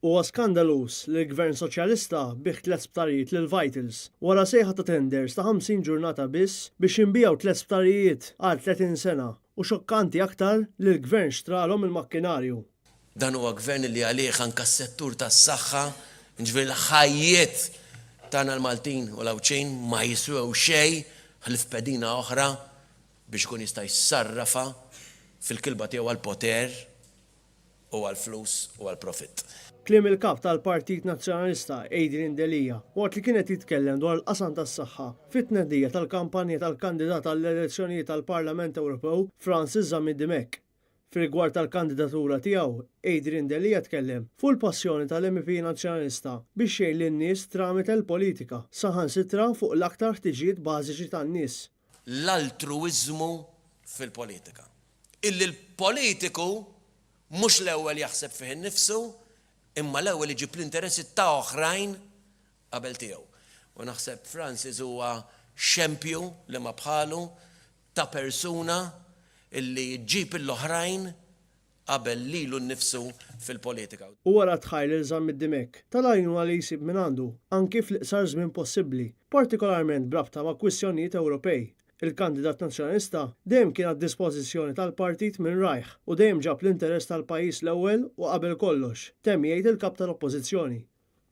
Huwa skandalus li l-Gvern Soċjalista bih 3 sptarijiet lil Vitals wara sejħa ta' tenders ta' 50 ġurnata biss biex jinbijaw 3 sptarijiet għal 30 sena u xokkanti aktar li l-Gvern xtralhom il-makkinarju. Dan huwa gvern li għalih anke s-settur tas-saħħa, ġifieri l-ħajjiet tagħna l-Maltin u l-Awċin ma jiswew xejn ħlif pedina oħra biex ikun jista' jissarrafa fil-kilba tiegħu għall-poter u għall-flus u għall-profitt. Kliem il-kap tal-Partit Nazzjonalista Adrian Delija waqt li kienet jitkellem dwar il-qasam tas-saħħa fit-tnedija tal-kampanja tal-kandidat għall-elezzjonijiet tal-Parlament Ewropew Francis Zammit Dimech. Fir-rigward tal-kandidatura tiegħu, Adrian Delija tkellem fuq il-passjoni tal-MP Nazzjonalista biex jgħin lin-nies tramite l-politika saħansitra fuq l-aktar ħtiġijiet bażiċi tan-nies. L-altruiżmu fil-politika. Illi l-politiku mhux l-ewwel jaħseb fih innifsu, imma l-ewwel iġib l-interessi ta' oħrajn qabel tiegħu. U naħseb Francis huwa xempju li ma bħalu ta' persuna illi jġib l-oħrajn qabel lilu nnifsu fil-politika. U wara tħajl il Zammit Dimech tal-għajnuna li jsib minn għandu anki fl-iqsar żmien possibbli, partikolarment brabta ma' kwistjonijiet Ewropej. Il-kandidat nazzjonalista dejjem kien għad-dispożizzjoni tal-partit minn rajħ u dejjem ġab l-interess tal-pajjiż l-ewwel u qabel kollox, temm jgħid il-kap tal-Oppożizzjoni.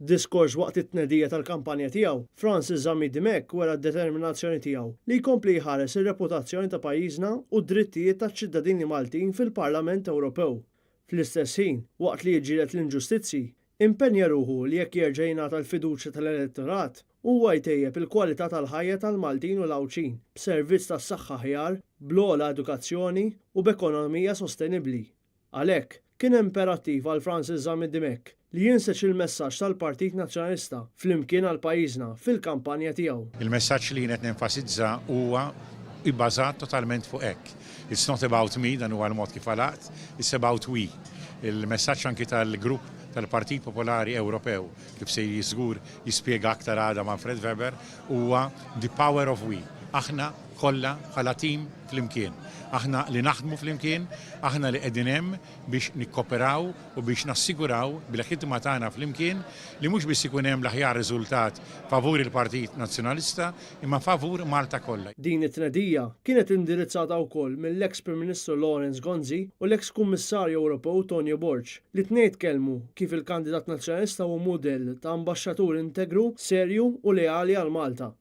Diskors waqt it-tnedija tal-kampanja tiegħu, Francis Zammit Dimech wera d-determinazzjoni tiegħu li jkompli jħares ir-reputazzjoni ta' pajjiżna u d-drittijiet taċ-ċittadini Maltin fil-Parlament Ewropew. Fl-istess ħin, waqt li jiġġieled l-inġustizzi, impenja ruħu li jekk jerġa' jingħata l-fiduċja tal-elettorat huwa jtejjeb il-kwalità tal-ħajja tal-Maltin u l-Awċin b'servizz tas-saħħa aħjar, bl-ogħla edukazzjoni u b'ekonomija sostenibbli. Għalhekk kien imperattiv għal Francis Zammit Dimech li jinseċ il-messaġġ tal-Partit Nazzjonalista flimkien għal pajjiżna fil-kampanja tiegħu. Il-messaġġ li qed nenfasizza huwa ibbażat totalment fuq hekk. It's not about me, dan huwa l-mod kif għalaqt, it's about we. Il-messaġġ anki tal-grupp tal-Partit Popolari Ewropew kif se jiżgur jispjega aktar għada Manfred Weber huwa the power of we. Aħna kollha bħala tim flimkien. Aħna li naħdmu flimkien, aħna li qegħdin hemm biex nikkoperaw u biex nassiguraw bil-ħidma tagħna flimkien li mhux biss ikun hemm l-aħjar riżultat favur il-Partit Nazzjonalista imma favur Malta kollha. Din it-tnedija kienet indirizzata wkoll mill-eks Prim Ministru Lawrence Gonzi u l-eks Kummissarju Ewropew Tonio Borg li tnejn tkellmu kif il-kandidat nazzjonalista huwa mudell ta' ambaxxatur integru, serju u leali għal Malta.